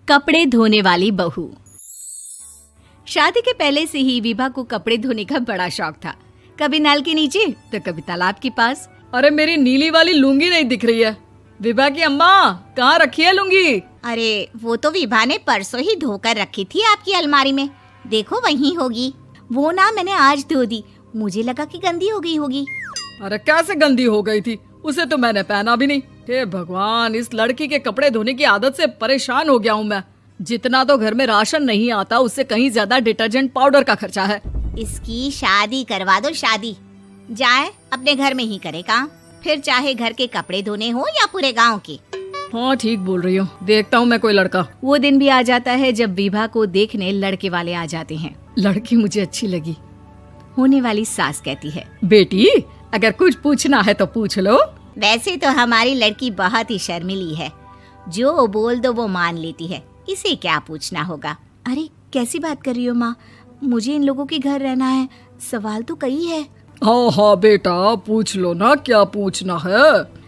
कपड़े धोने वाली बहू। शादी के पहले से ही विभा को कपड़े धोने का बड़ा शौक था। कभी नल के नीचे तो कभी तालाब के पास। अरे मेरी नीली वाली लुंगी नहीं दिख रही है। विभा की अम्मा, कहाँ रखी है लुंगी? अरे वो तो विभा ने परसों ही धोकर रखी थी आपकी अलमारी में, देखो वहीं होगी। वो ना मैंने आज धो दी, मुझे लगा कि गंदी हो गई होगी। अरे कैसे गंदी हो गई थी? उसे तो मैंने पहना भी नहीं। हे भगवान, इस लड़की के कपड़े धोने की आदत से परेशान हो गया हूँ मैं। जितना तो घर में राशन नहीं आता, उससे कहीं ज्यादा डिटर्जेंट पाउडर का खर्चा है। इसकी शादी करवा दो, शादी जाए अपने घर में ही करे काम, फिर चाहे घर के कपड़े धोने हो या पूरे गांव के। हाँ ठीक बोल रही हूँ, देखता हूँ मैं कोई लड़का। वो दिन भी आ जाता है जब विभा को देखने लड़के वाले आ जाते हैं। लड़की मुझे अच्छी लगी। होने वाली सास कहती है, बेटी अगर कुछ पूछना है तो पूछ लो। वैसे तो हमारी लड़की बहुत ही शर्मीली है, जो बोल दो वो मान लेती है, इसे क्या पूछना होगा। अरे कैसी बात कर रही हो माँ, मुझे इन लोगों के घर रहना है, सवाल तो कई है। हाँ हाँ बेटा, पूछ लो ना, क्या पूछना है।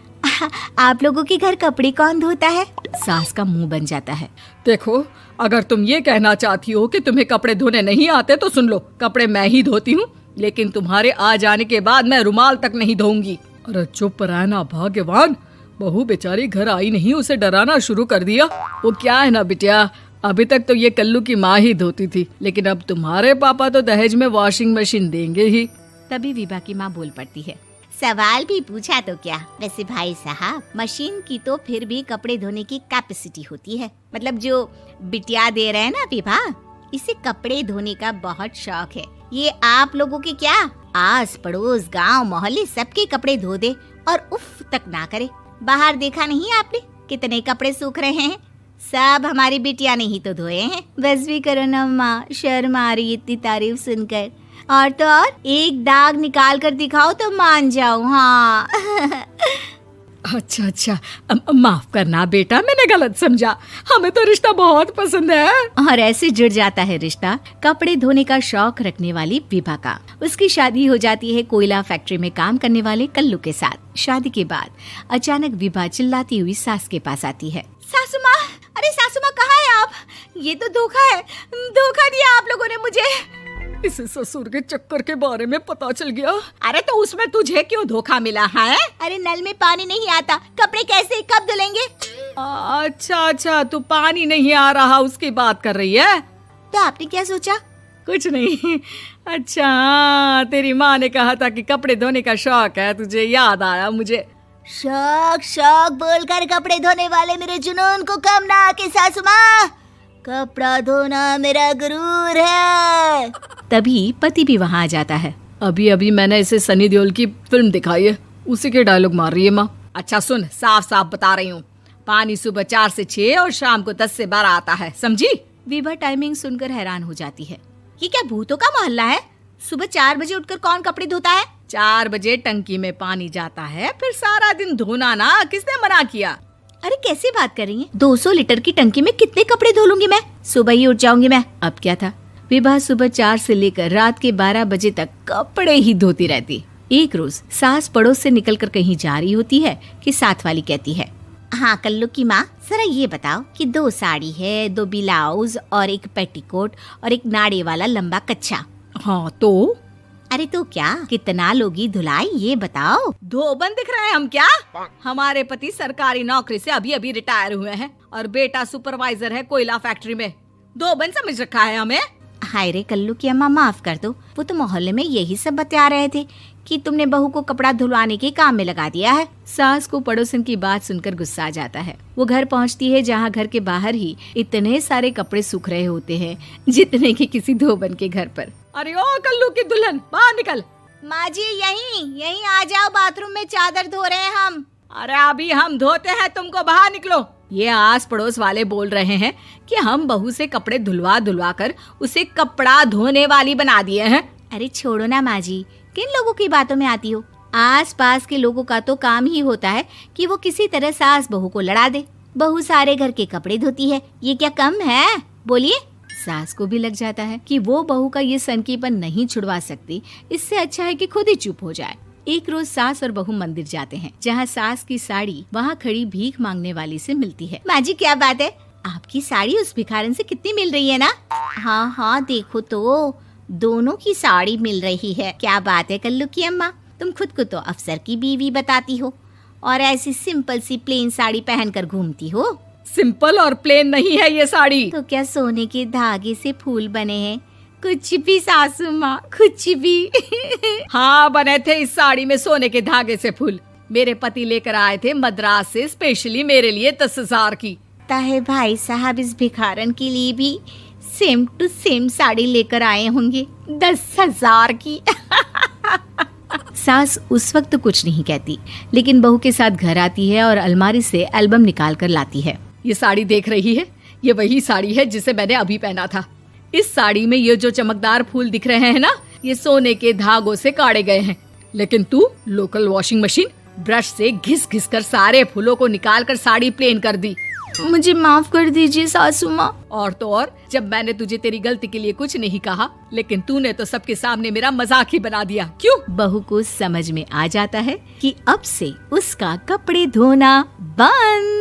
आप लोगों के घर कपड़े कौन धोता है? सास का मुंह बन जाता है। देखो, अगर तुम ये कहना चाहती हो कि तुम्हें कपड़े धोने नहीं आते तो सुन लो, कपड़े मैं ही धोती हूँ, लेकिन तुम्हारे आ जाने के बाद मैं रुमाल तक नहीं धोऊंगी। अरे चुप रहना भाग्यवान, बहू बेचारी घर आई नहीं, उसे डराना शुरू कर दिया। वो क्या है ना बिटिया, अभी तक तो ये कल्लू की माँ ही धोती थी, लेकिन अब तुम्हारे पापा तो दहेज में वॉशिंग मशीन देंगे ही। तभी विभा की माँ बोल पड़ती है, सवाल भी पूछा तो क्या। वैसे भाई साहब, मशीन की तो फिर भी कपड़े धोने की कैपेसिटी होती है। मतलब जो बिटिया दे रहे हैं ना विभा, इसे कपड़े धोने का बहुत शौक है। ये आप लोगों के क्या, आस पड़ोस गांव मोहल्ले सबके कपड़े धो दे और उफ तक ना करे। बाहर देखा नहीं आपने कितने कपड़े सूख रहे हैं? सब हमारी बिटिया ने ही तो धोए हैं। बस भी करो ना माँ, शर्म आ रही इतनी तारीफ सुनकर। और तो और एक दाग निकाल कर दिखाओ तो मान जाओ। हाँ अच्छा, माफ करना बेटा, मैंने गलत समझा। हमें तो रिश्ता बहुत पसंद है। और ऐसे जुड़ जाता है रिश्ता कपड़े धोने का शौक रखने वाली विभा का। उसकी शादी हो जाती है कोयला फैक्ट्री में काम करने वाले कल्लू के साथ। शादी के बाद अचानक विभा चिल्लाती हुई सास के पास आती है। सासू माँ, अरे सासू माँ कहाँ है आप? ये तो धोखा है, धोखा दिया आप लोगों ने मुझे। इसे ससुर के चक्कर के बारे में पता चल गया। अरे तो उसमें तुझे क्यों धोखा मिला है? अरे नल में पानी नहीं आता, कपड़े कैसे कब धुलेंगे? अच्छा, तू पानी नहीं आ रहा उसकी बात कर रही है। तो आपने क्या सोचा? कुछ नहीं। अच्छा, तेरी माँ ने कहा था कि कपड़े धोने का शौक है तुझे, याद आया मुझे। शौक बोलकर कपड़े धोने वाले मेरे जुनून को कम ना आके सासू माँ, कपड़ा धोना मेरा गुरूर है। तभी पति भी वहाँ आ जाता है। अभी मैंने इसे सनी देओल की फिल्म दिखाई है, उसी के डायलॉग मार रही है माँ। अच्छा सुन, साफ साफ बता रही हूँ, पानी सुबह 4 से 6 और शाम को 10 से 12 आता है, समझी? विभा टाइमिंग सुनकर हैरान हो जाती है। ये क्या भूतों का मोहल्ला है? सुबह 4 बजे उठकर कौन कपड़े धोता है? 4 बजे टंकी में पानी जाता है, फिर सारा दिन धोना ना, किसने मना किया? अरे कैसी बात कर रही हैं? 200 लीटर की टंकी में कितने कपड़े धो लूंगी मैं? सुबह ही उठ जाऊंगी मैं। अब क्या था, विभा सुबह 4 से लेकर रात के 12 बजे तक कपड़े ही धोती रहती। एक रोज सास पड़ोस से निकलकर कहीं जा रही होती है कि साथ वाली कहती है, हाँ कल्लू की माँ, जरा ये बताओ कि 2 साड़ी है, 2 ब्लाउज और एक पेटीकोट और एक नाड़े वाला लंबा कच्छा। हाँ तो? अरे तो क्या, कितना लोगी धुलाई ये बताओ। धोबन दिख रहे हैं हम क्या? हमारे पति सरकारी नौकरी से अभी रिटायर हुए हैं और बेटा सुपरवाइजर है कोयला फैक्ट्री में। धोबन समझ रखा है हमें? हाय रे कल्लू की अम्मा, माफ कर दो, वो तो मोहल्ले में यही सब बता रहे थे कि तुमने बहू को कपड़ा धुलवाने के काम में लगा दिया है। सास को पड़ोसन की बात सुनकर गुस्सा आ जाता है। वो घर पहुंचती है जहां घर के बाहर ही इतने सारे कपड़े सूख रहे होते हैं जितने कि किसी धोबन के घर पर। अरे ओ कल्लू की दुल्हन, बाहर निकल। माँ जी यहीं आ जाओ, बाथरूम में चादर धो रहे हैं हम। अरे अभी हम धोते हैं, तुमको बाहर निकलो। ये आस पड़ोस वाले बोल रहे हैं कि हम बहू से कपड़े धुलवा कर उसे कपड़ा धोने वाली बना दिए हैं। अरे छोड़ो ना माँ जी, किन लोगों की बातों में आती हो? आस पास के लोगों का तो काम ही होता है कि वो किसी तरह सास बहू को लड़ा दे। बहू सारे घर के कपड़े धोती है, ये क्या कम है? बोलिए। सास को भी लग जाता है कि वो बहू का ये सनकीपन नहीं छुड़वा सकती, इससे अच्छा है कि खुद ही चुप हो जाए। एक रोज सास और बहू मंदिर जाते हैं, जहाँ सास की साड़ी वहाँ खड़ी भीख मांगने वाली से मिलती है। माँ जी क्या बात है, आपकी साड़ी उस भिखारन से कितनी मिल रही है ना? हाँ हाँ देखो तो, दोनों की साड़ी मिल रही है। क्या बात है कल्लू की अम्मा, तुम खुद को तो अफसर की बीवी बताती हो और ऐसी सिंपल सी प्लेन साड़ी पहनकर घूमती हो। सिंपल और प्लेन नहीं है ये साड़ी। तो क्या सोने के धागे से फूल बने हैं? कुछ भी सासू माँ, कुछ भी। हाँ बने थे इस साड़ी में सोने के धागे से फूल। मेरे पति लेकर आए थे मद्रास से स्पेशली मेरे लिए 10,000 की। ताहे भाई साहब इस भिखारन के लिए भी सेम टू सेम साड़ी लेकर आए होंगे 10,000 की। सास उस वक्त तो कुछ नहीं कहती, लेकिन बहू के साथ घर आती है और अलमारी से एल्बम निकाल कर लाती है। ये साड़ी देख रही है, ये वही साड़ी है जिसे मैंने अभी पहना था। इस साड़ी में ये जो चमकदार फूल दिख रहे हैं ना, ये सोने के धागों से काढ़े गए हैं। लेकिन तू लोकल वॉशिंग मशीन ब्रश से घिस घिस कर सारे फूलों को निकाल कर साड़ी प्लेन कर दी। मुझे माफ कर दीजिए सासू माँ। और तो और, जब मैंने तुझे तेरी गलती के लिए कुछ नहीं कहा, लेकिन तूने तो सबके सामने मेरा मजाक ही बना दिया। क्यों? बहू को समझ में आ जाता है कि अब से उसका कपड़े धोना बंद।